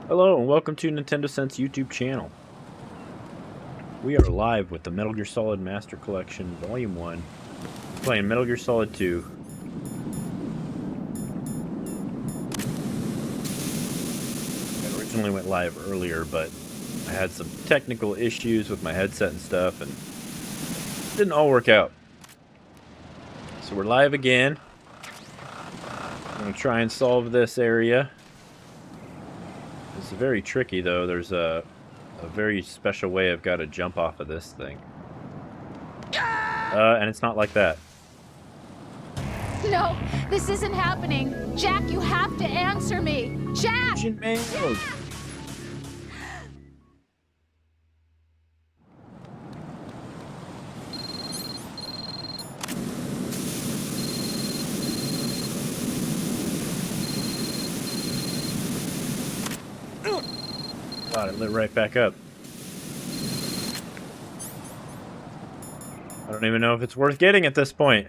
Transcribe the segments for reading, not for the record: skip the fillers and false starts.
Hello and welcome to Nintendosense YouTube channel. We are live with the Metal Gear Solid Master Collection Volume 1. Playing Metal Gear Solid 2. I originally went live earlier, but I had some technical issues with my headset and stuff, and it didn't all work out. So we're live again. I'm going to try and solve this area. It's very tricky, though. There's a very special way I've got to jump off of this thing. And it's not like that. No, this isn't happening. Jack, you have to answer me. Jack! God, it lit right back up. I don't even know if it's worth getting at this point.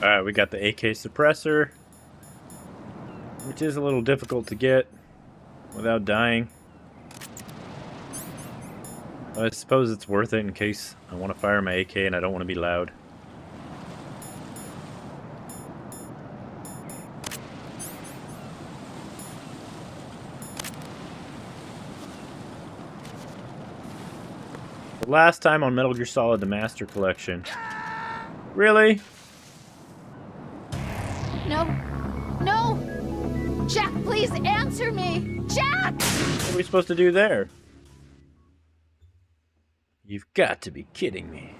Alright, we got the AK suppressor, which is a little difficult to get without dying. I suppose it's worth it in case I want to fire my AK and I don't want to be loud. The last time on Metal Gear Solid the Master Collection. Really? No. No! Jack, please answer me! Jack! What are we supposed to do there? You've got to be kidding me.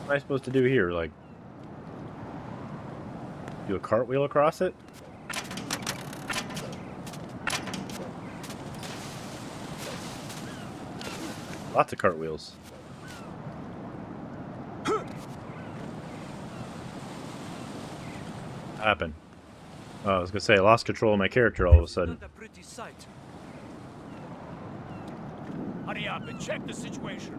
What am I supposed to do here? Like, do a cartwheel across it? Lots of cartwheels. What happened? Oh, I was gonna say I lost control of my character all of a sudden. Not a pretty sight. Hurry up and check the situation.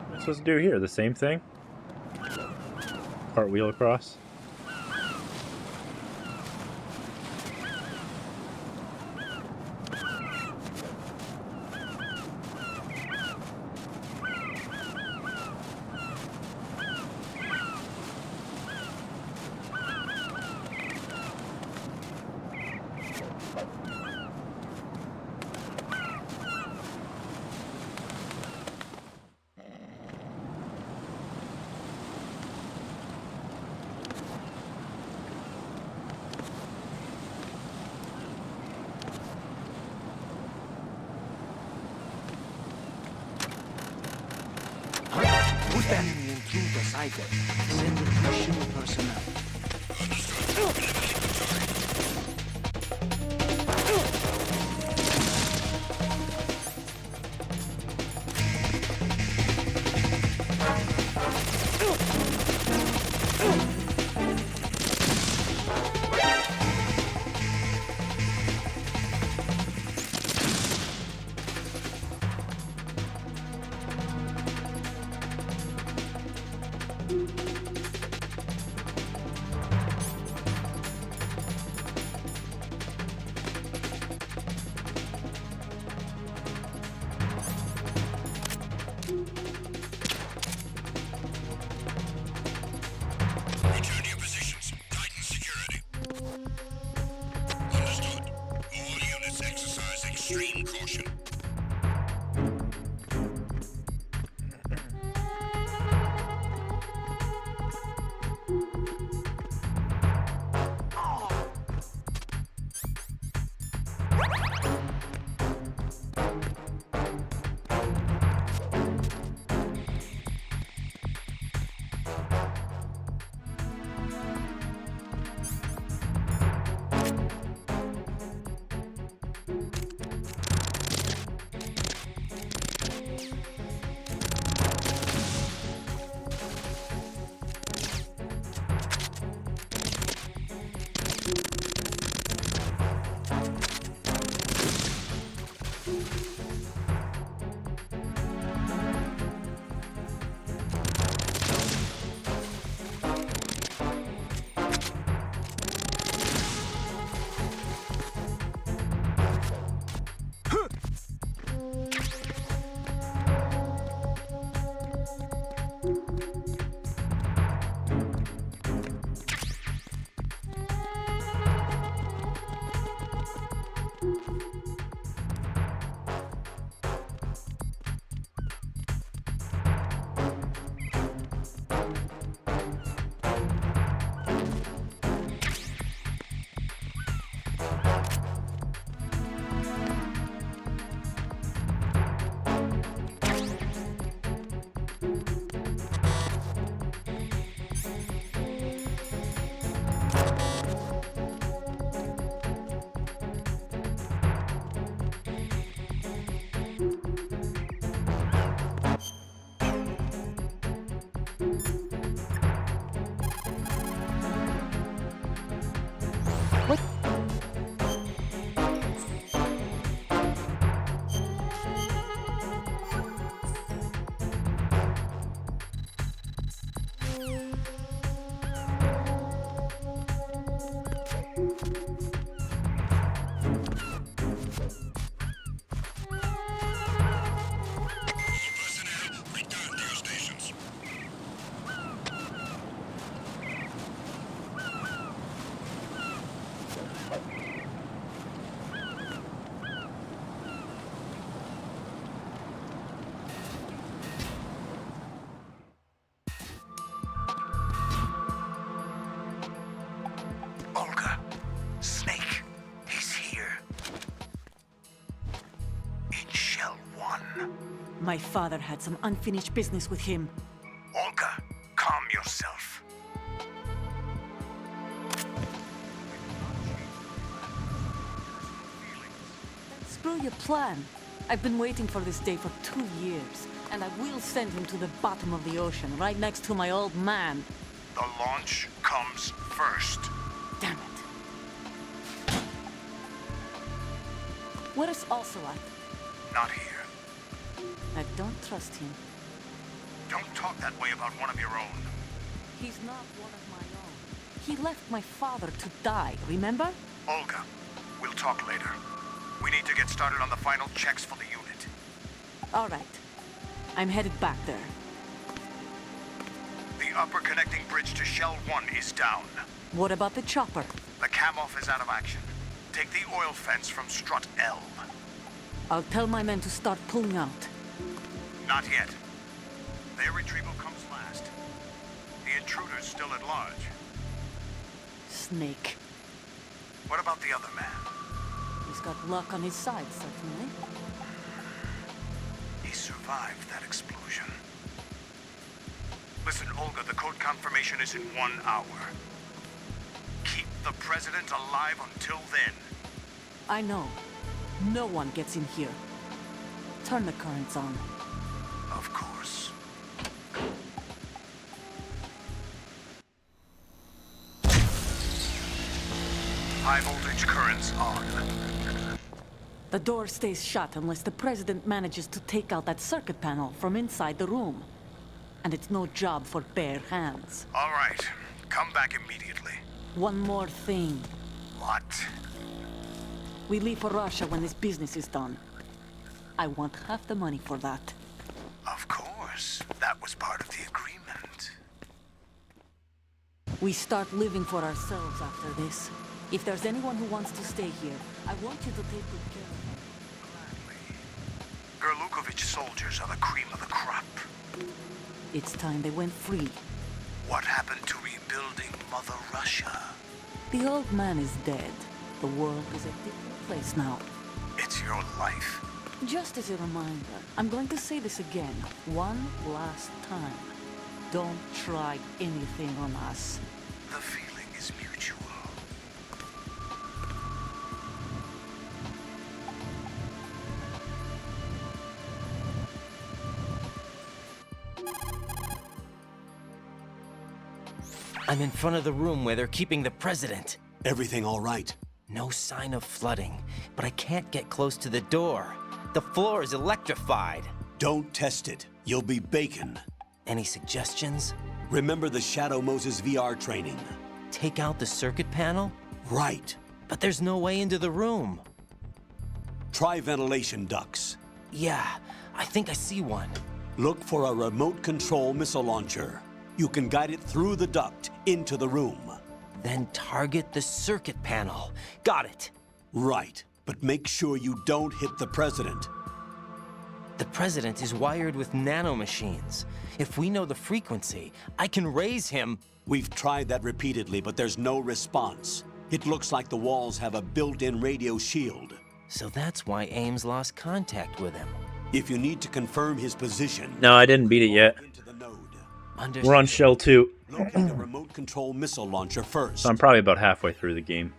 What am I supposed to do here? The same thing? Cartwheel across? Any intruder sighted. Send additional personnel. Return to your positions. Tighten security. Understood. All units exercise extreme caution. Personnel, return to your stations. Olga, Snake, he's here. In Shell 1. My father had some unfinished business with him. Olga, calm yourself. Screw your plan. I've been waiting for this day for 2 years, and I will send him to the bottom of the ocean, right next to my old man. The launch comes first. Damn it. Where is Ocelot? Not here. I don't trust him. Don't talk that way about one of your own. He's not one of my own. He left my father to die, remember? Olga, we'll talk later. We need to get started on the final checks for the unit. All right. I'm headed back there. The upper connecting bridge to Shell 1 is down. What about the chopper? The cam-off is out of action. Take the oil fence from strut L. I'll tell my men to start pulling out. Not yet. Their retrieval comes last. The intruder's still at large. Snake. What about the other man? He's got luck on his side, certainly. He survived that explosion. Listen, Olga, the code confirmation is in 1 hour. Keep the president alive until then. I know. No one gets in here. Turn the currents on. Of course. High voltage currents on. The door stays shut unless the president manages to take out that circuit panel from inside the room. And it's no job for bare hands. All right. Come back immediately. One more thing. What? We leave for Russia when this business is done. I want half the money for that. Of course. That was part of the agreement. We start living for ourselves after this. If there's anyone who wants to stay here, I want you to take good care of them. Gladly. Gerlukovich soldiers are the cream of the crop. It's time they went free. What happened to rebuilding Mother Russia? The old man is dead. The world is a different place now. It's your life. Just as a reminder, I'm going to say this again, one last time. Don't try anything on us. The feeling is mutual. I'm in front of the room where they're keeping the president. Everything all right? No sign of flooding, but I can't get close to the door. The floor is electrified. Don't test it. You'll be bacon. Any suggestions? Remember the Shadow Moses VR training? Take out the circuit panel? Right. But there's no way into the room. Try ventilation ducts. Yeah, I think I see one. Look for a remote control missile launcher. You can guide it through the duct into the room. Then target the circuit panel. Got it. Right. But make sure you don't hit the president. The president is wired with nanomachines. If we know the frequency, I can raise him. We've tried that repeatedly, but there's no response. It looks like the walls have a built-in radio shield. So that's why Ames lost contact with him. If you need to confirm his position... No, I didn't beat it yet. log into the node. We're on Shell 2. Locate the remote control missile launcher first. So I'm probably about halfway through the game.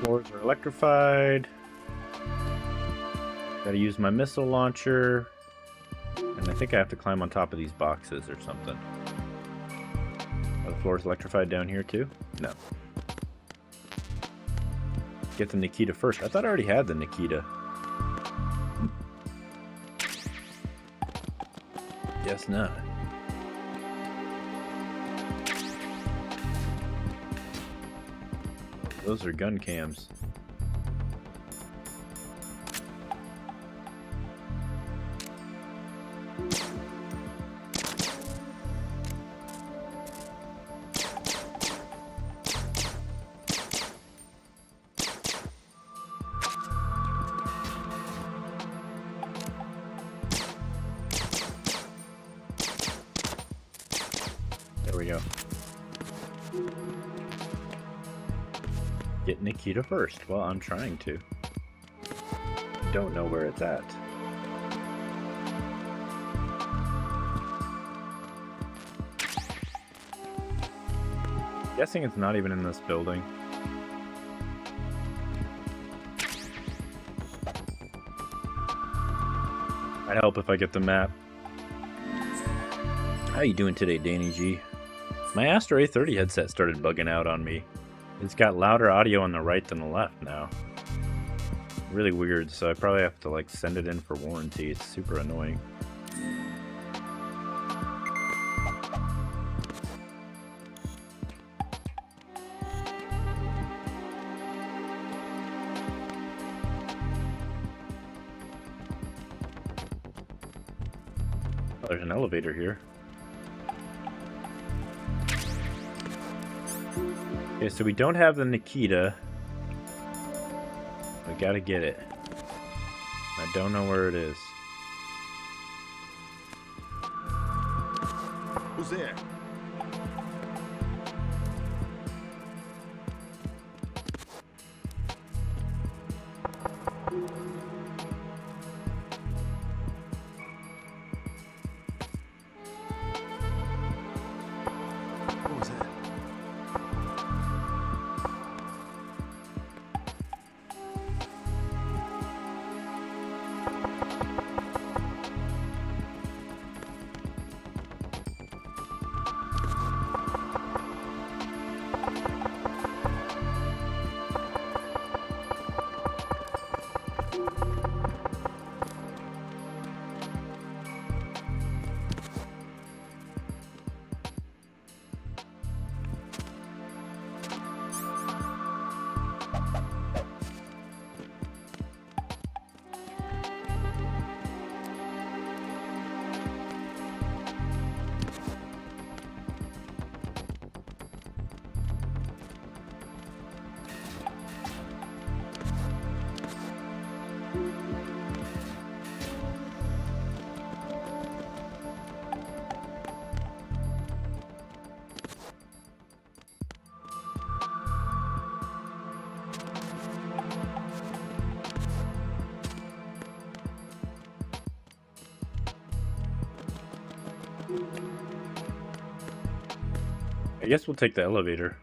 Floors are electrified. Gotta use my missile launcher. And I think I have to climb on top of these boxes or something. Are the floors electrified down here too? No. Get the Nikita first. I thought I already had the Nikita. Guess not. Those are gun cams. There we go. Get Nikita first. Well, I'm trying to. Don't know where it's at. Guessing it's not even in this building. I'd help if I get the map. How you doing today, Danny G? My Astro A30 headset started bugging out on me. It's got louder audio on the right than the left now. Really weird, so I probably have to like send it in for warranty. It's super annoying. Oh, there's an elevator here. Okay, so we don't have the Nikita. We gotta get it. I don't know where it is. Who's there? I guess we'll take the elevator.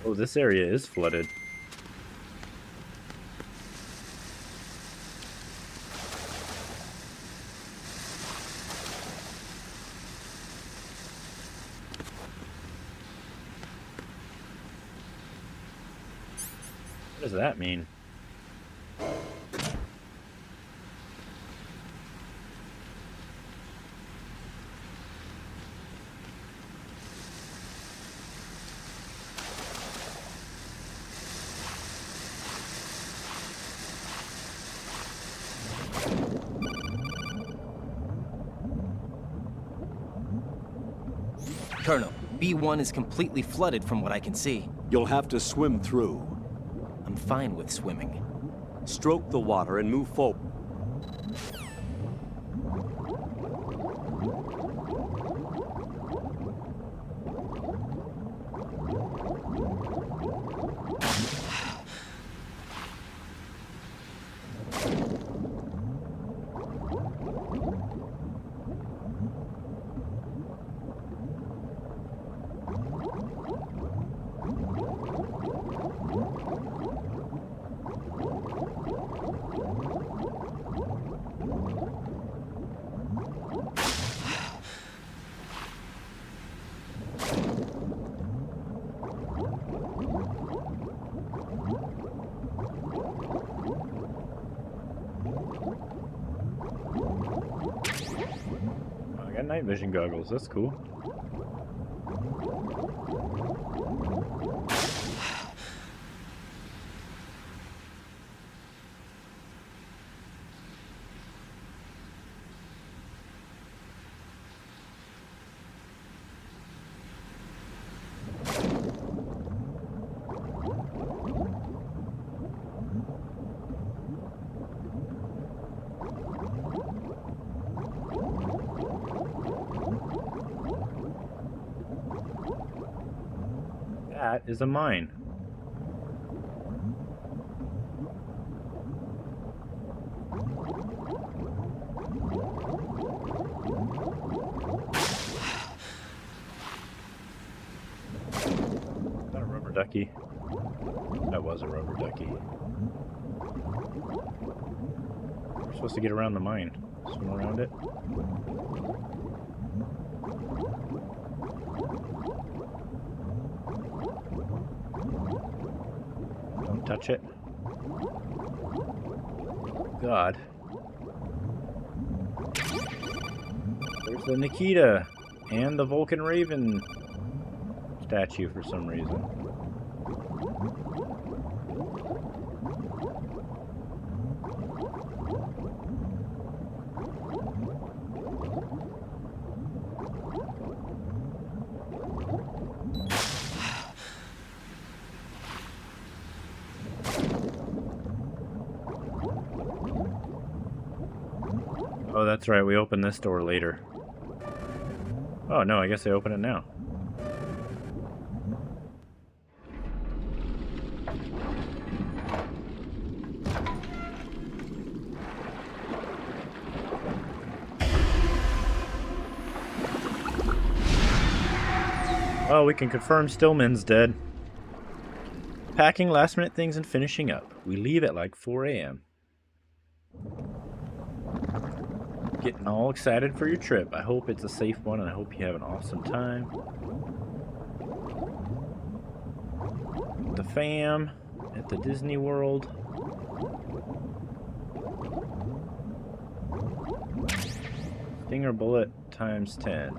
Oh, this area is flooded. What does that mean? Colonel, B1 is completely flooded from what I can see. You'll have to swim through. I'm fine with swimming. Stroke the water and move forward. I got night vision goggles. That's cool. That is a mine. Is that a rubber ducky? That was a rubber ducky. We're supposed to get around the mine. Swim around it. Don't touch it. God. There's the Nikita and the Vulcan Raven statue for some reason. Oh, that's right. We open this door later. Oh, no, I guess they open it now. Oh, we can confirm Stillman's dead. Packing last minute things and finishing up. We leave at like 4 a.m. Getting all excited for your trip. I hope it's a safe one and I hope you have an awesome time. The fam at the Disney World. Stinger bullet times 10.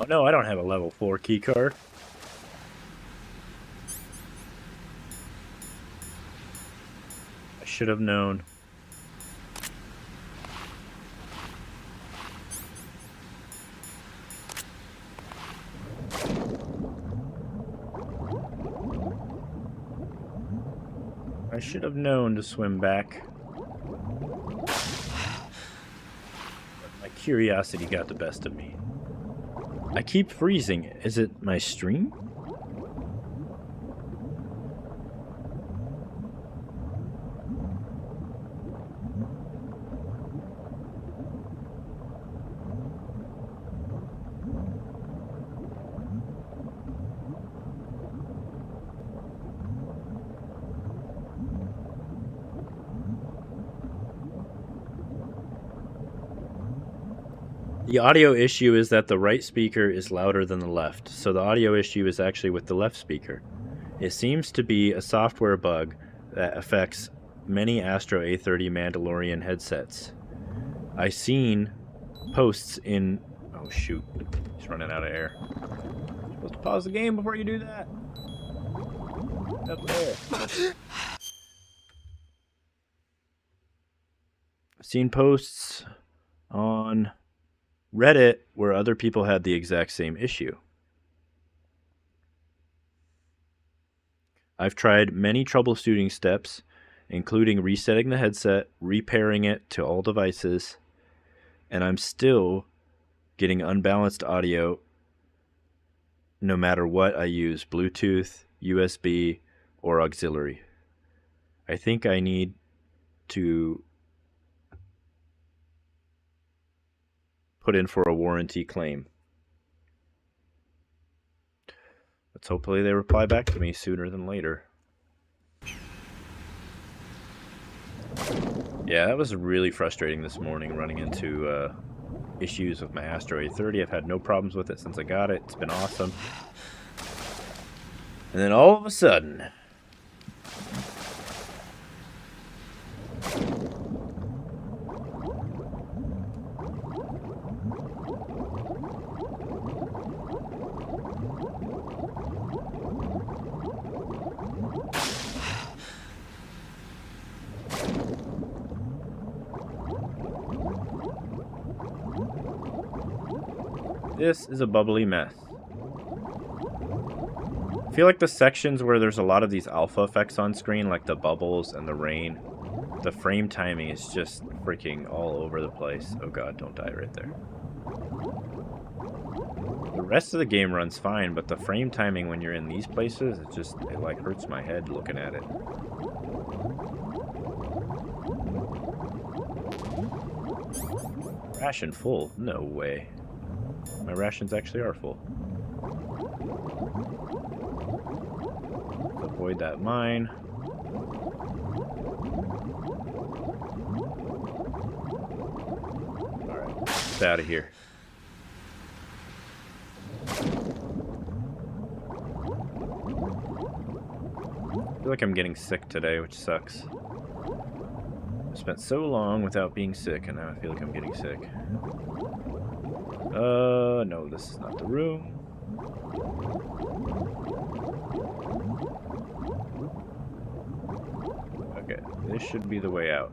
Oh no, I don't have a level 4 keycard. I should have known. I should have known to swim back. My curiosity got the best of me. I keep freezing. Is it my stream? The audio issue is that the right speaker is louder than the left, so the audio issue is actually with the left speaker. It seems to be a software bug that affects many Astro A30 Mandalorian headsets. I've seen posts in... Oh shoot, he's running out of air. You're supposed to pause the game before you do that. Up there. I've seen posts on Reddit where other people had the exact same issue. I've tried many troubleshooting steps, including resetting the headset, repairing it to all devices, and I'm still getting unbalanced audio no matter what I use, Bluetooth, USB, or auxiliary. I think I need to put in for a warranty claim. Let's hopefully they reply back to me sooner than later. Yeah, that was really frustrating this morning, running into issues with my Astro A30. I've had no problems with it since I got it. It's been awesome. And then all of a sudden... This is a bubbly mess. I feel like the sections where there's a lot of these alpha effects on screen, like the bubbles and the rain, the frame timing is just freaking all over the place. Oh god, don't die right there. The rest of the game runs fine, but the frame timing when you're in these places, it like hurts my head looking at it. Ration full? No way. My rations actually are full. Avoid that mine. Alright, get out of here. I feel like I'm getting sick today, which sucks. I spent so long without being sick, and now I feel like I'm getting sick. No, this is not the room. Okay, this should be the way out.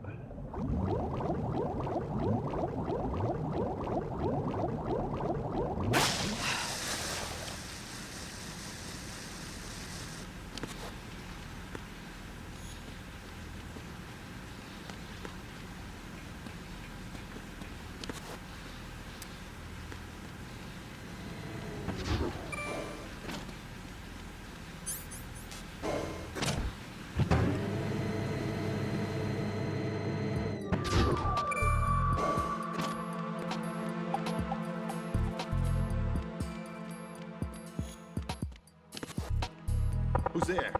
Who's there?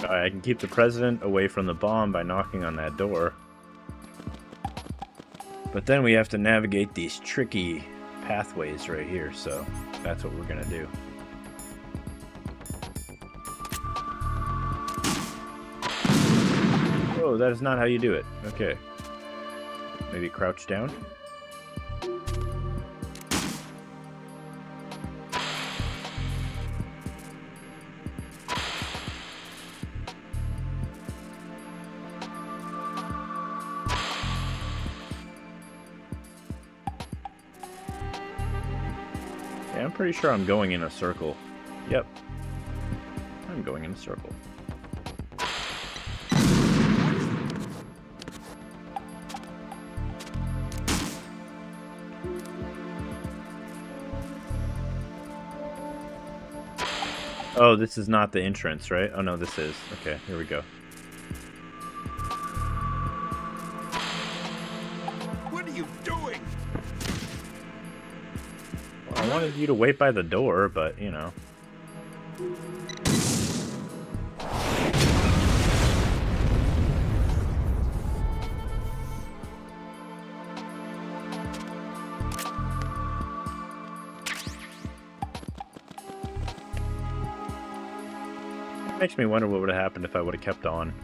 I can keep the president away from the bomb by knocking on that door. But then we have to navigate these tricky pathways right here, so that's what we're gonna do. Whoa, that is not how you do it. Okay. Maybe crouch down? Yeah, I'm pretty sure I'm going in a circle. Yep. I'm going in a circle. Oh, this is not the entrance, right? Oh no, this is. Okay, here we go. What are you doing? Well, I wanted you to wait by the door, but, you know. Makes me wonder what would have happened if I would have kept on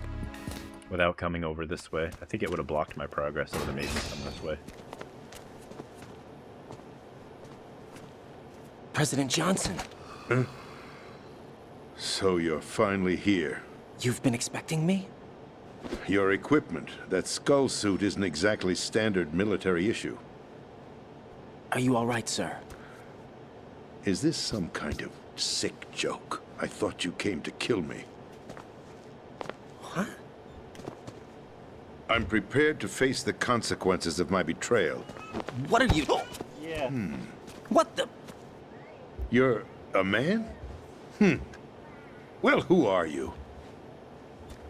without coming over this way. I think it would have blocked my progress. It would have made me come this way. President Johnson, So you're finally here. you've been expecting me? Your equipment, that skull suit, isn't exactly standard military issue. Are you all right, sir? Is this some kind of sick joke? I thought you came to kill me. What? I'm prepared to face the consequences of my betrayal. What are you... Yeah. What the... You're a man? Well, who are you?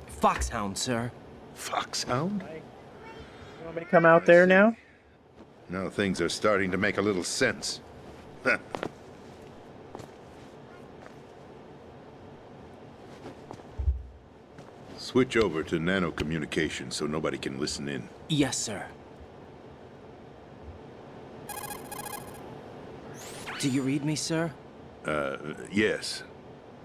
Foxhound, sir. Foxhound? You want me to come out there now? Now things are starting to make a little sense. Huh. Switch over to nano communication so nobody can listen in. Yes, sir. Do you read me, sir? Yes.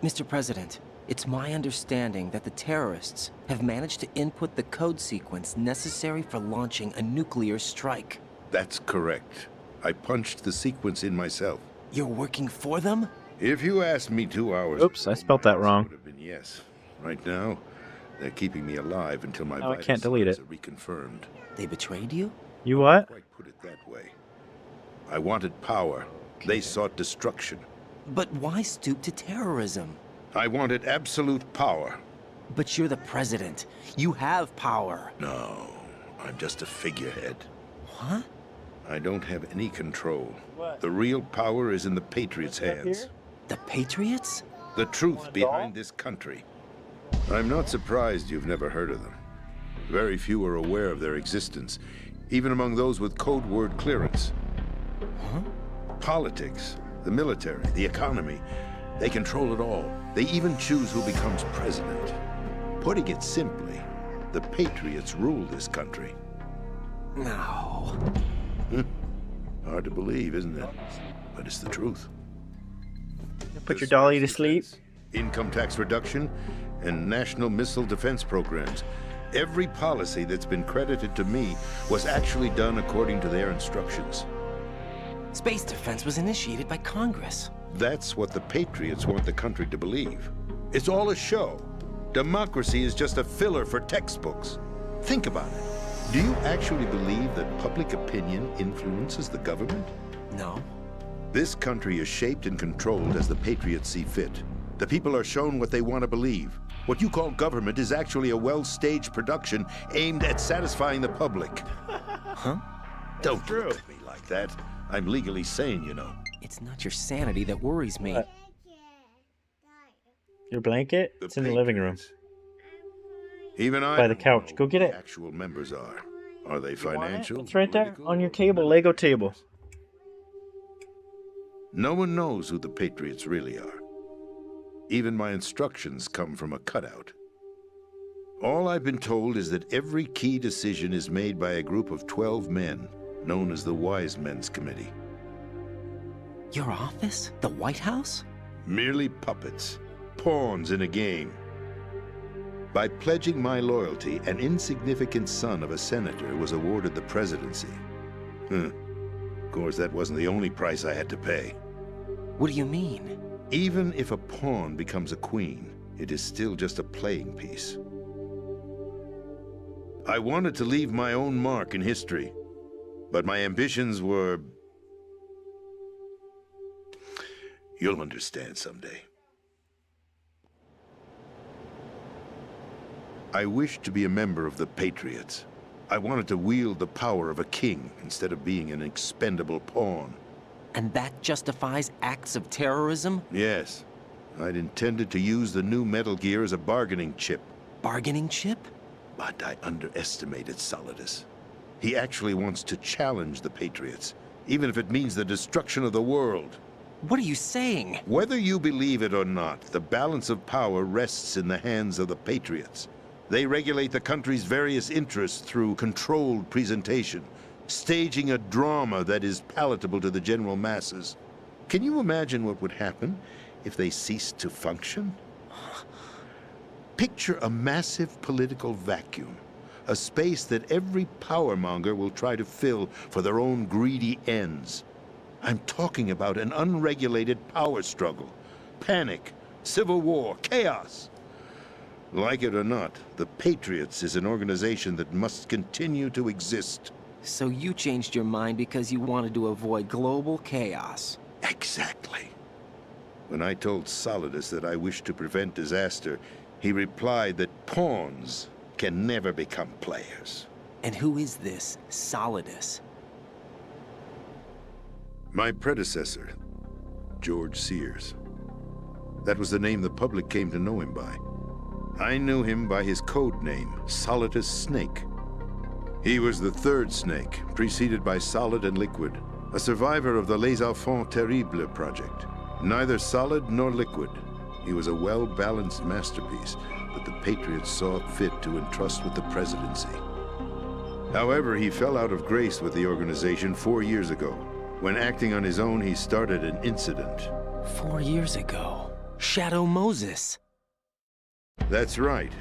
Mr. President, it's my understanding that the terrorists have managed to input the code sequence necessary for launching a nuclear strike. That's correct. I punched the sequence in myself. You're working for them? If you asked me 2 hours... Oops, I spelt that wrong. Would have been yes. Right now, they're keeping me alive until my Oh, I vital can't delete signs it. are reconfirmed. They betrayed you? You what? Quite put it that way. I wanted power. They sought destruction. But why stoop to terrorism? I wanted absolute power. But you're the president. You have power. No, I'm just a figurehead. What? I don't have any control. What? The real power is in the Patriots' hands. The Patriots? The truth behind this country. I'm not surprised you've never heard of them. Very few are aware of their existence, even among those with code word clearance. Huh? Politics, the military, the economy, they control it all. They even choose who becomes president. Putting it simply, the Patriots rule this country. No. Hard to believe, isn't it? But it's the truth. Put your dolly to sleep. Income tax reduction, and national missile defense programs. Every policy that's been credited to me was actually done according to their instructions. Space defense was initiated by Congress. That's what the Patriots want the country to believe. It's all a show. Democracy is just a filler for textbooks. Think about it. Do you actually believe that public opinion influences the government? No. This country is shaped and controlled as the Patriots see fit. The people are shown what they want to believe. What you call government is actually a well-staged production aimed at satisfying the public. Huh? Don't look at me like that. I'm legally sane, you know. It's not your sanity that worries me. What? Your blanket? It's in the living room. Even I By the don't couch. know Go get who it. the actual members are. Are they financial? It's right there political, on your or table, what? Lego table. No one knows who the Patriots really are. Even my instructions come from a cutout. All I've been told is that every key decision is made by a group of 12 men, known as the Wise Men's Committee. Your office? The White House? Merely puppets, pawns in a game. By pledging my loyalty, an insignificant son of a senator was awarded the presidency. Of course, that wasn't the only price I had to pay. What do you mean? Even if a pawn becomes a queen, it is still just a playing piece. I wanted to leave my own mark in history, but my ambitions were... You'll understand someday. I wished to be a member of the Patriots. I wanted to wield the power of a king instead of being an expendable pawn. And that justifies acts of terrorism? Yes. I'd intended to use the new Metal Gear as a bargaining chip. Bargaining chip? But I underestimated Solidus. He actually wants to challenge the Patriots, even if it means the destruction of the world. What are you saying? Whether you believe it or not, the balance of power rests in the hands of the Patriots. They regulate the country's various interests through controlled presentation, staging a drama that is palatable to the general masses. Can you imagine what would happen if they ceased to function? Picture a massive political vacuum, a space that every powermonger will try to fill for their own greedy ends. I'm talking about an unregulated power struggle, panic, civil war, chaos. Like it or not, the Patriots is an organization that must continue to exist. So you changed your mind because you wanted to avoid global chaos. Exactly. When I told Solidus that I wished to prevent disaster, he replied that pawns can never become players. And who is this Solidus? My predecessor, George Sears. That was the name the public came to know him by. I knew him by his code name, Solidus Snake. He was the third Snake, preceded by Solid and Liquid, a survivor of the Les Enfants Terribles project. Neither solid nor liquid, he was a well-balanced masterpiece that the Patriots saw fit to entrust with the presidency. However, he fell out of grace with the organization 4 years ago. When acting on his own, he started an incident. 4 years ago. Shadow Moses. That's right.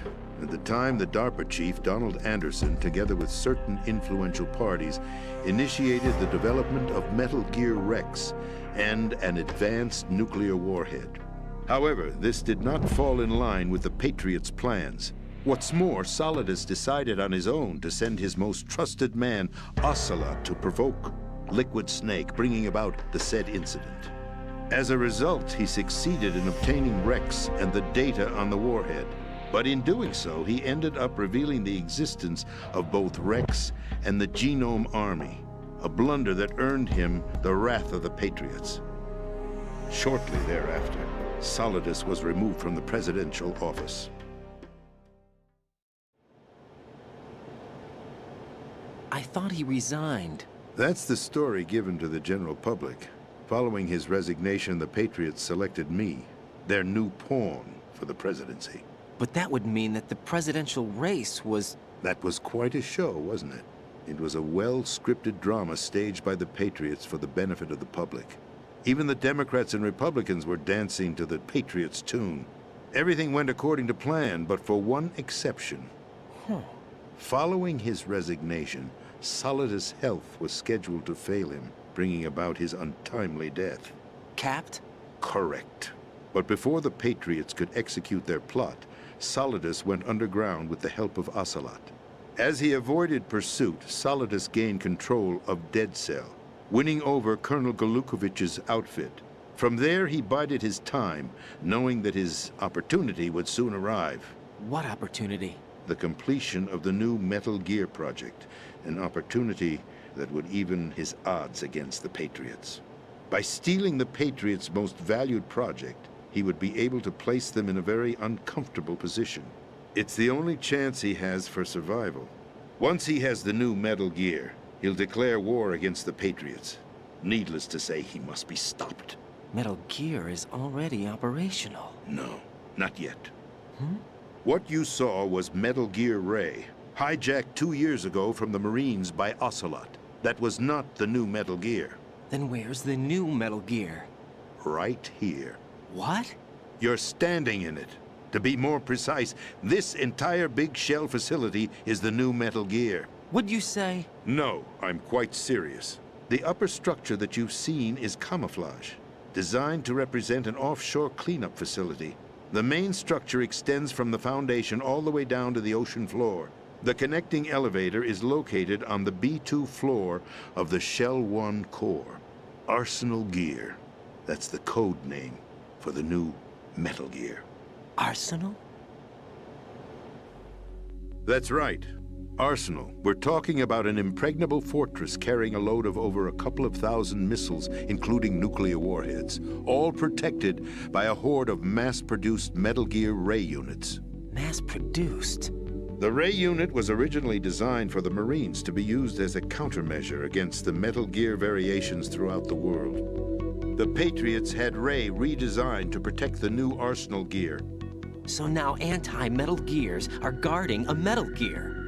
At the time, the DARPA chief, Donald Anderson, together with certain influential parties, initiated the development of Metal Gear Rex and an advanced nuclear warhead. However, this did not fall in line with the Patriots' plans. What's more, Solidus decided on his own to send his most trusted man, Ocelot, to provoke Liquid Snake, bringing about the said incident. As a result, he succeeded in obtaining Rex and the data on the warhead. But in doing so, he ended up revealing the existence of both Rex and the Genome Army, a blunder that earned him the wrath of the Patriots. Shortly thereafter, Solidus was removed from the presidential office. I thought he resigned. That's the story given to the general public. Following his resignation, the Patriots selected me, their new pawn, for the presidency. But that would mean that the presidential race was... That was quite a show, wasn't it? It was a well-scripted drama staged by the Patriots for the benefit of the public. Even the Democrats and Republicans were dancing to the Patriots' tune. Everything went according to plan, but for one exception. Following his resignation, Solidus' health was scheduled to fail him, bringing about his untimely death. Capped? Correct. But before the Patriots could execute their plot, Solidus went underground with the help of Ocelot. As he avoided pursuit, Solidus gained control of Dead Cell, winning over Colonel Golukovich's outfit. From there, he bided his time, knowing that his opportunity would soon arrive. What opportunity? The completion of the new Metal Gear project, an opportunity that would even his odds against the Patriots. By stealing the Patriots' most valued project, he would be able to place them in a very uncomfortable position. It's the only chance he has for survival. Once he has the new Metal Gear, he'll declare war against the Patriots. Needless to say, he must be stopped. Metal Gear is already operational. No, not yet. What you saw was Metal Gear Ray, hijacked 2 years ago from the Marines by Ocelot. That was not the new Metal Gear. Then where's the new Metal Gear? Right here. What? You're standing in it. To be more precise, this entire big shell facility is the new Metal Gear. Would you say? No, I'm quite serious. The upper structure that you've seen is camouflage, designed to represent an offshore cleanup facility. The main structure extends from the foundation all the way down to the ocean floor. The connecting elevator is located on the B2 floor of the Shell 1 core. Arsenal Gear. That's the code name for the new Metal Gear. Arsenal? That's right. Arsenal. We're talking about an impregnable fortress carrying a load of over a couple of thousand missiles, including nuclear warheads, all protected by a horde of mass-produced Metal Gear Ray units. Mass-produced? The Ray unit was originally designed for the Marines to be used as a countermeasure against the Metal Gear variations throughout the world. The Patriots had Ray redesigned to protect the new Arsenal Gear. So now anti-Metal Gears are guarding a Metal Gear.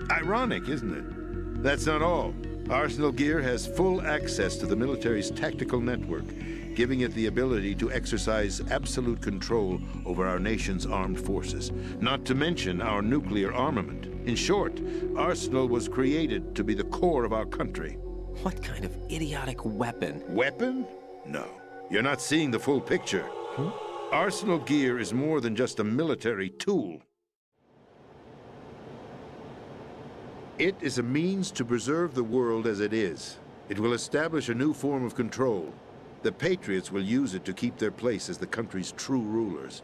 Ironic, isn't it? That's not all. Arsenal Gear has full access to the military's tactical network, giving it the ability to exercise absolute control over our nation's armed forces, not to mention our nuclear armament. In short, Arsenal was created to be the core of our country. What kind of idiotic weapon? Weapon? No. You're not seeing the full picture. Arsenal Gear is more than just a military tool. It is a means to preserve the world as it is. It will establish a new form of control. The Patriots will use it to keep their place as the country's true rulers.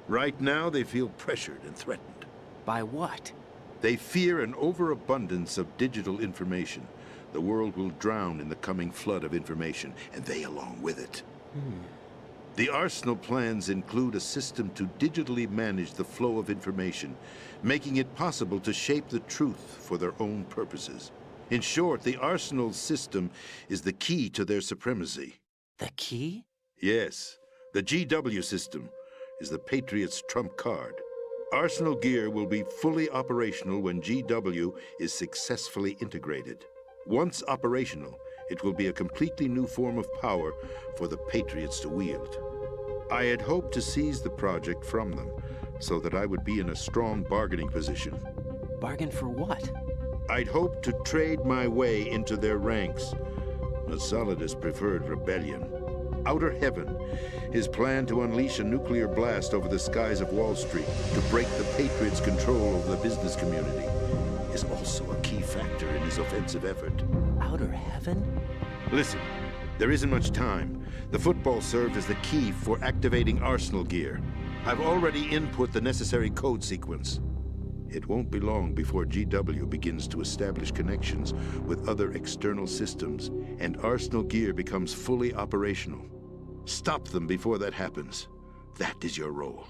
Right now, they feel pressured and threatened. By what? They fear an overabundance of digital information. The world will drown in the coming flood of information, and they along with it. The Arsenal plans include a system to digitally manage the flow of information, making it possible to shape the truth for their own purposes. In short, the Arsenal system is the key to their supremacy. The key? Yes, the GW system is the Patriots' trump card. Arsenal Gear will be fully operational when GW is successfully integrated. Once operational, it will be a completely new form of power for the Patriots to wield. I had hoped to seize the project from them, so that I would be in a strong bargaining position. Bargain for what? I'd hoped to trade my way into their ranks. But Solidus preferred rebellion. Outer Heaven, his plan to unleash a nuclear blast over the skies of Wall Street to break the Patriots' control over the business community, is also a key factor in his offensive effort. Outer Heaven? Listen, there isn't much time. The football served as the key for activating Arsenal Gear. I've already input the necessary code sequence. It won't be long before GW begins to establish connections with other external systems, and Arsenal Gear becomes fully operational. Stop them before that happens. That is your role.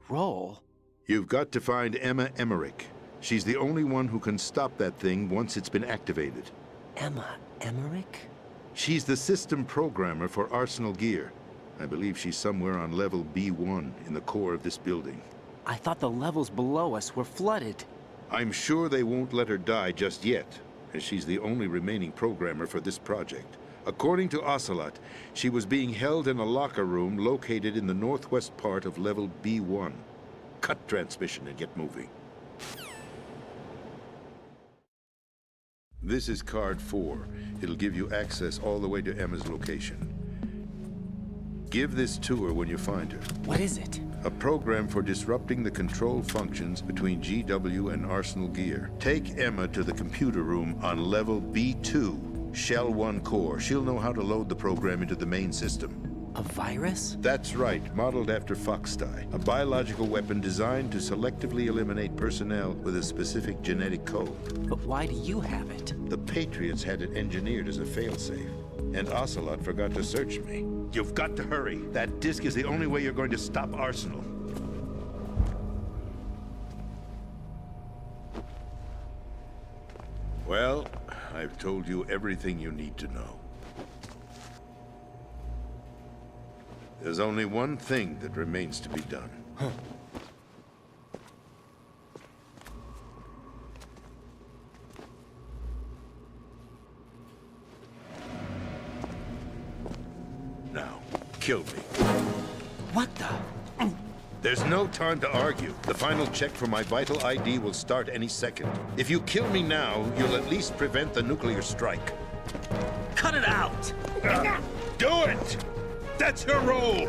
Role? You've got to find Emma Emmerich. She's the only one who can stop that thing once it's been activated. Emma Emmerich? She's the system programmer for Arsenal Gear. I believe she's somewhere on level B1 in the core of this building. I thought the levels below us were flooded. I'm sure they won't let her die just yet, as she's the only remaining programmer for this project. According to Ocelot, she was being held in a locker room located in the northwest part of level B1. Cut transmission and get moving. This is card 4. It'll give you access all the way to Emma's location. Give this to her when you find her. What is it? A program for disrupting the control functions between GW and Arsenal Gear. Take Emma to the computer room on level B2, Shell 1 core. She'll know how to load the program into the main system. A virus? That's right, modeled after Foxdie, a biological weapon designed to selectively eliminate personnel with a specific genetic code. But why do you have it? The Patriots had it engineered as a failsafe, and Ocelot forgot to search me. You've got to hurry. That disk is the only way you're going to stop Arsenal. Well, I've told you everything you need to know. There's only one thing that remains to be done. Now, kill me. What the? There's no time to argue. The final check for my vital ID will start any second. If you kill me now, you'll at least prevent the nuclear strike. Cut it out! Do it! That's your role!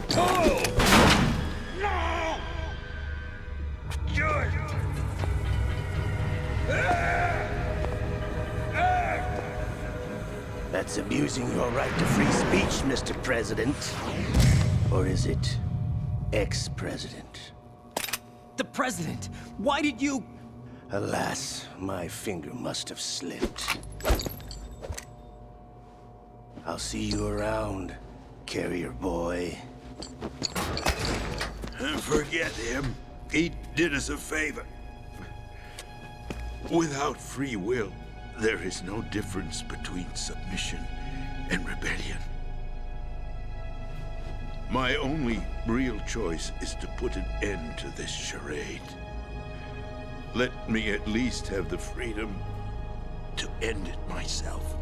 Pull! No! Good! That's abusing your right to free speech, Mr. President. Or is it ex-president? The president! Why did you... Alas, my finger must have slipped. I'll see you around, carrier boy. Forget him. He did us a favor. Without free will, there is no difference between submission and rebellion. My only real choice is to put an end to this charade. Let me at least have the freedom to end it myself.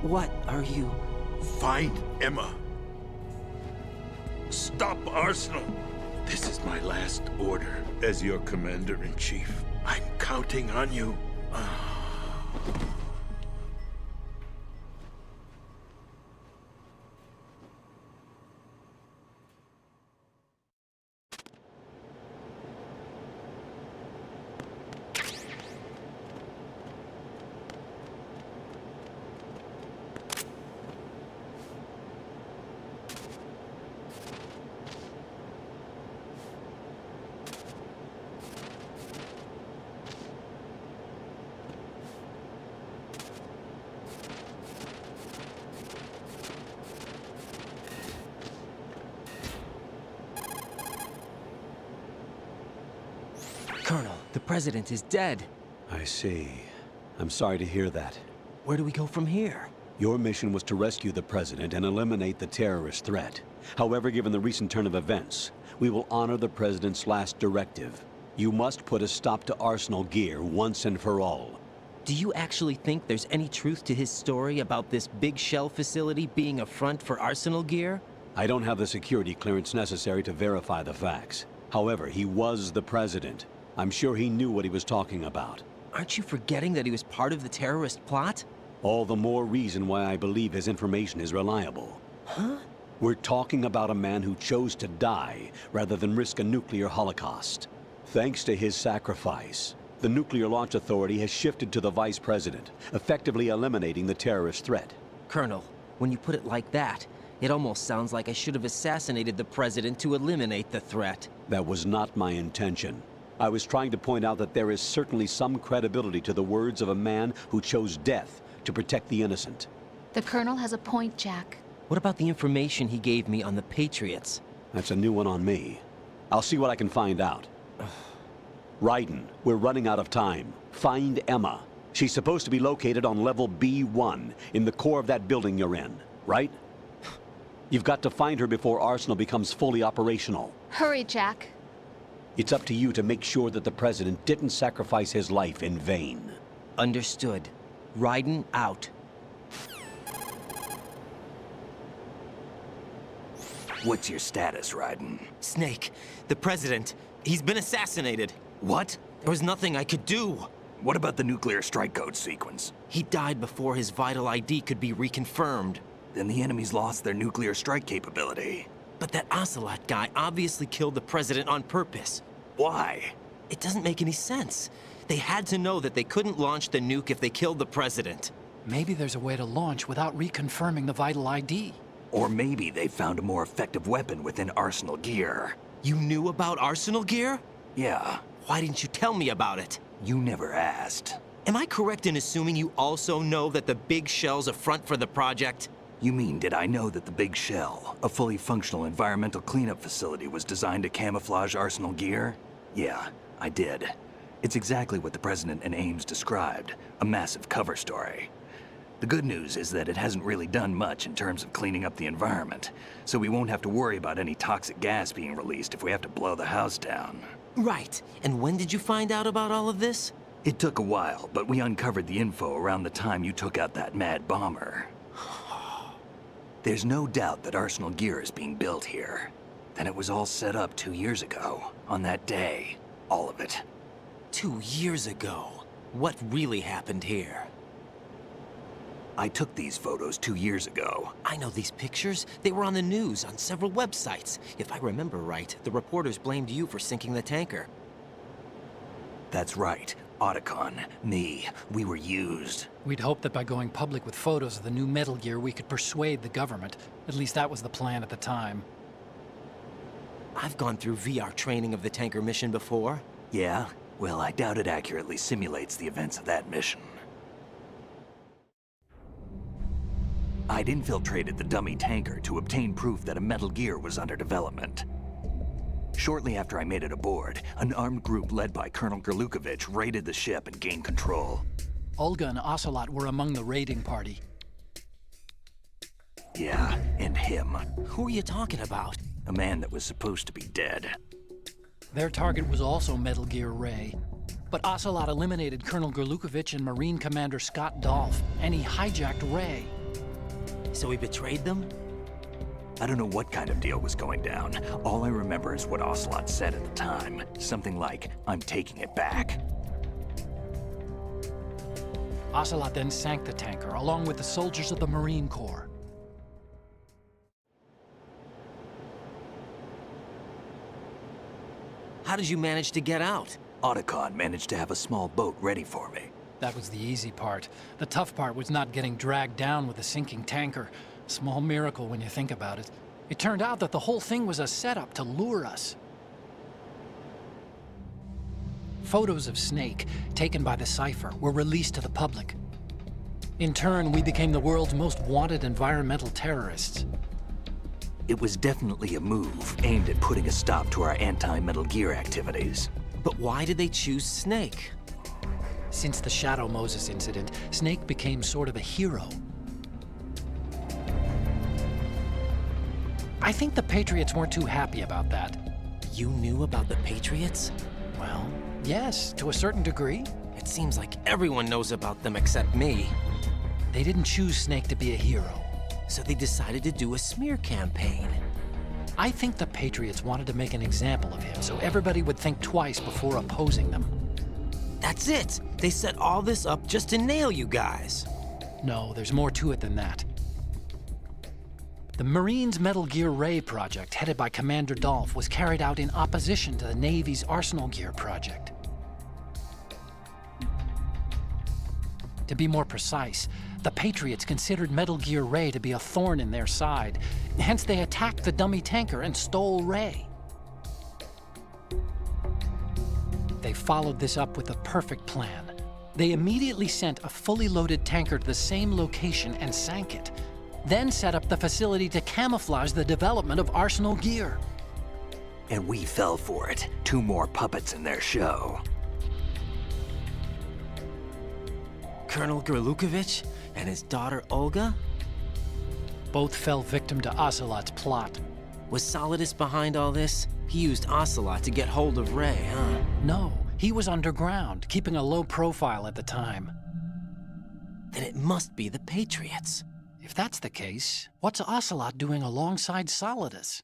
What are you... Find Emma. Stop Arsenal. This is my last order as your commander-in-chief. I'm counting on you. Colonel, the president is dead. I see. I'm sorry to hear that. Where do we go from here? Your mission was to rescue the president and eliminate the terrorist threat. However, given the recent turn of events, we will honor the president's last directive. You must put a stop to Arsenal Gear once and for all. Do you actually think there's any truth to his story about this big shell facility being a front for Arsenal Gear? I don't have the security clearance necessary to verify the facts. However, he was the president. I'm sure he knew what he was talking about. Aren't you forgetting that he was part of the terrorist plot? All the more reason why I believe his information is reliable. Huh? We're talking about a man who chose to die rather than risk a nuclear holocaust. Thanks to his sacrifice, the Nuclear Launch Authority has shifted to the vice president, effectively eliminating the terrorist threat. Colonel, when you put it like that, it almost sounds like I should have assassinated the president to eliminate the threat. That was not my intention. I was trying to point out that there is certainly some credibility to the words of a man who chose death to protect the innocent. The Colonel has a point, Jack. What about the information he gave me on the Patriots? That's a new one on me. I'll see what I can find out. Raiden, we're running out of time. Find Emma. She's supposed to be located on level B1, in the core of that building you're in, right? You've got to find her before Arsenal becomes fully operational. Hurry, Jack. It's up to you to make sure that the president didn't sacrifice his life in vain. Understood. Raiden out. What's your status, Raiden? Snake, the president, he's been assassinated. What? There was nothing I could do. What about the nuclear strike code sequence? He died before his vital ID could be reconfirmed. Then the enemy's lost their nuclear strike capability. But that Ocelot guy obviously killed the president on purpose. Why? It doesn't make any sense. They had to know that they couldn't launch the nuke if they killed the president. Maybe there's a way to launch without reconfirming the vital ID. Or maybe they found a more effective weapon within Arsenal Gear. You knew about Arsenal Gear? Yeah. Why didn't you tell me about it? You never asked. Am I correct in assuming you also know that the big shell's a front for the project? You mean, did I know that the Big Shell, a fully functional environmental cleanup facility, was designed to camouflage Arsenal Gear? Yeah, I did. It's exactly what the President and Ames described, a massive cover story. The good news is that it hasn't really done much in terms of cleaning up the environment, so we won't have to worry about any toxic gas being released if we have to blow the house down. Right. And when did you find out about all of this? It took a while, but we uncovered the info around the time you took out that mad bomber. There's no doubt that Arsenal gear is being built here. And it was all set up 2 years ago, on that day. All of it. 2 years ago? What really happened here? I took these photos 2 years ago. I know these pictures. They were on the news, on several websites. If I remember right, the reporters blamed you for sinking the tanker. That's right. Otacon, me, we were used. We'd hoped that by going public with photos of the new Metal Gear, we could persuade the government. At least that was the plan at the time. I've gone through VR training of the tanker mission before. Yeah? Well, I doubt it accurately simulates the events of that mission. I'd infiltrated the dummy tanker to obtain proof that a Metal Gear was under development. Shortly after I made it aboard, an armed group led by Colonel Gerlukovich raided the ship and gained control. Olga and Ocelot were among the raiding party. Yeah, and him. Who are you talking about? A man that was supposed to be dead. Their target was also Metal Gear Ray. But Ocelot eliminated Colonel Gerlukovich and Marine Commander Scott Dolph, and he hijacked Ray. So he betrayed them? I don't know what kind of deal was going down. All I remember is what Ocelot said at the time. Something like, "I'm taking it back." Ocelot then sank the tanker, along with the soldiers of the Marine Corps. How did you manage to get out? Otacon managed to have a small boat ready for me. That was the easy part. The tough part was not getting dragged down with the sinking tanker. A small miracle when you think about it. It turned out that the whole thing was a setup to lure us. Photos of Snake, taken by the Cypher, were released to the public. In turn, we became the world's most wanted environmental terrorists. It was definitely a move aimed at putting a stop to our anti-Metal Gear activities. But why did they choose Snake? Since the Shadow Moses incident, Snake became sort of a hero. I think the Patriots weren't too happy about that. You knew about the Patriots? Well, yes, to a certain degree. It seems like everyone knows about them except me. They didn't choose Snake to be a hero. So they decided to do a smear campaign. I think the Patriots wanted to make an example of him so everybody would think twice before opposing them. That's it! They set all this up just to nail you guys. No, there's more to it than that. The Marines' Metal Gear Ray project, headed by Commander Dolph, was carried out in opposition to the Navy's Arsenal Gear project. To be more precise, the Patriots considered Metal Gear Ray to be a thorn in their side. Hence, they attacked the dummy tanker and stole Ray. They followed this up with a perfect plan. They immediately sent a fully loaded tanker to the same location and sank it, then set up the facility to camouflage the development of Arsenal Gear. And we fell for it. 2 more puppets in their show. Colonel Gerlukovich and his daughter Olga? Both fell victim to Ocelot's plot. Was Solidus behind all this? He used Ocelot to get hold of Ray, huh? No, he was underground, keeping a low profile at the time. Then it must be the Patriots. If that's the case, what's Ocelot doing alongside Solidus?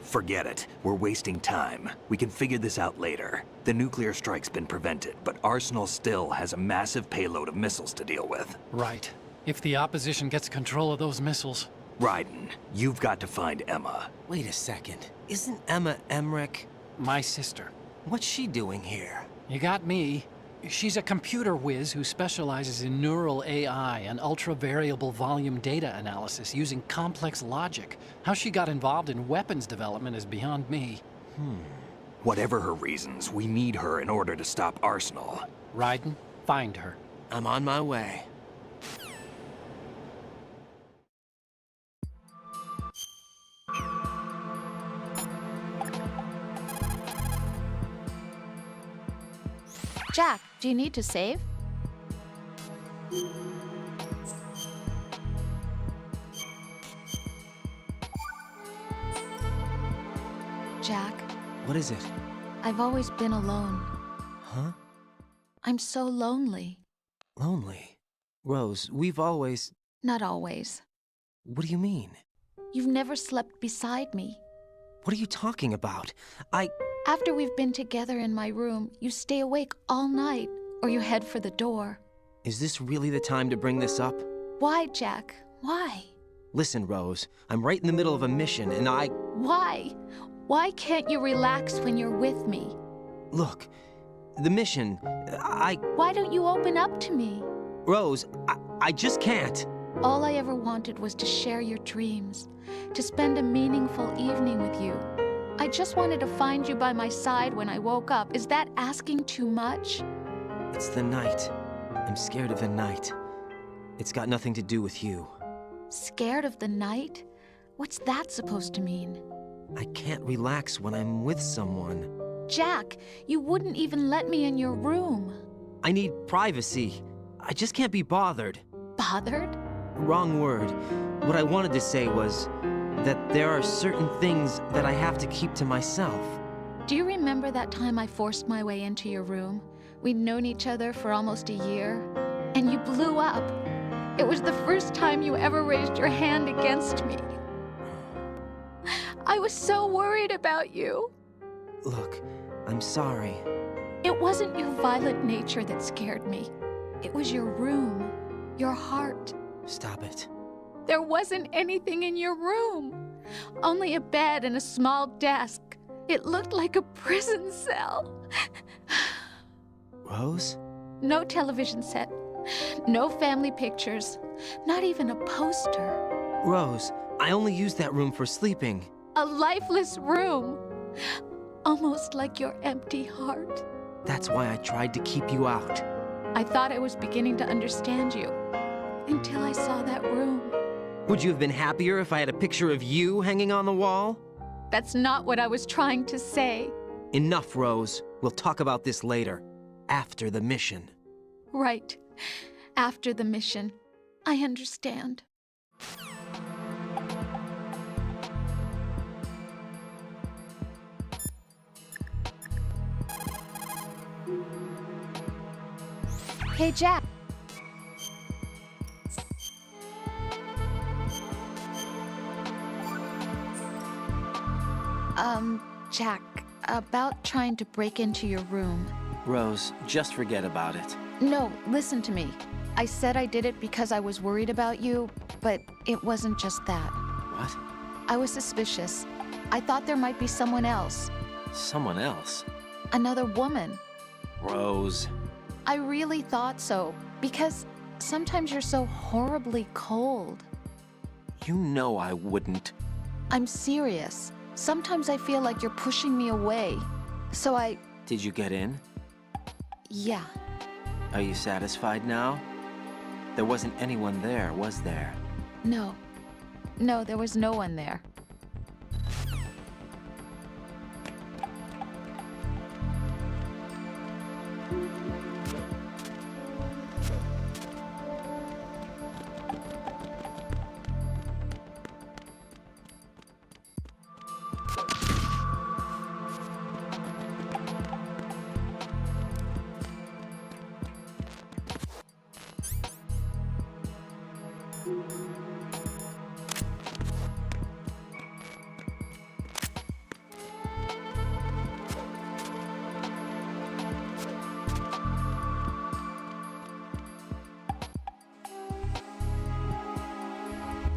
Forget it. We're wasting time. We can figure this out later. The nuclear strike's been prevented, but Arsenal still has a massive payload of missiles to deal with. Right. If the opposition gets control of those missiles... Raiden, you've got to find Emma. Wait a second. Isn't Emma Emmerich? My sister. What's she doing here? You got me. She's a computer whiz who specializes in neural AI and ultra-variable volume data analysis using complex logic. How she got involved in weapons development is beyond me. Whatever her reasons, we need her in order to stop Arsenal. Raiden, find her. I'm on my way. Jack, do you need to save? Jack, What is it? I've always been alone. Huh? I'm so lonely. Lonely? Rose, we've always... Not always. What do you mean? You've never slept beside me. What are you talking about? After we've been together in my room, you stay awake all night, or you head for the door. Is this really the time to bring this up? Why, Jack? Why? Listen, Rose, I'm right in the middle of a mission, and Why? Why can't you relax when you're with me? Look, the mission, Why don't you open up to me? Rose, I just can't. All I ever wanted was to share your dreams, to spend a meaningful evening with you. I just wanted to find you by my side when I woke up. Is that asking too much? It's the night. I'm scared of the night. It's got nothing to do with you. Scared of the night? What's that supposed to mean? I can't relax when I'm with someone. Jack, you wouldn't even let me in your room. I need privacy. I just can't be bothered. Bothered? Wrong word. What I wanted to say was that there are certain things that I have to keep to myself. Do you remember that time I forced my way into your room? We'd known each other for almost a year, and you blew up. It was the first time you ever raised your hand against me. I was so worried about you. Look, I'm sorry. It wasn't your violent nature that scared me. It was your room, your heart. Stop it. There wasn't anything in your room. Only a bed and a small desk. It looked like a prison cell. Rose? No television set. No family pictures. Not even a poster. Rose, I only use that room for sleeping. A lifeless room. Almost like your empty heart. That's why I tried to keep you out. I thought I was beginning to understand you. Until I saw that room. Would you have been happier if I had a picture of you hanging on the wall? That's not what I was trying to say. Enough, Rose. We'll talk about this later. After the mission. Right. After the mission. I understand. Hey, Jack. Jack, about trying to break into your room. Rose, just forget about it. No, listen to me. I said I did it because I was worried about you, but it wasn't just that. What? I was suspicious. I thought there might be someone else. Someone else? Another woman. Rose. I really thought so, because sometimes you're so horribly cold. You know I wouldn't. I'm serious. Sometimes I feel like you're pushing me away. So Did you get in? Yeah. Are you satisfied now? There wasn't anyone there, was there? No. No, there was no one there.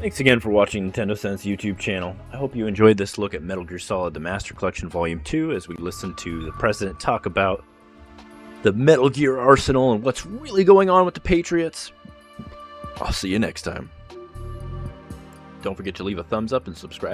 Thanks again for watching Nintendosense YouTube channel. I hope you enjoyed this look at Metal Gear Solid The Master Collection Volume 2 as we listen to the President talk about the Metal Gear arsenal and what's really going on with the Patriots. I'll see you next time. Don't forget to leave a thumbs up and subscribe.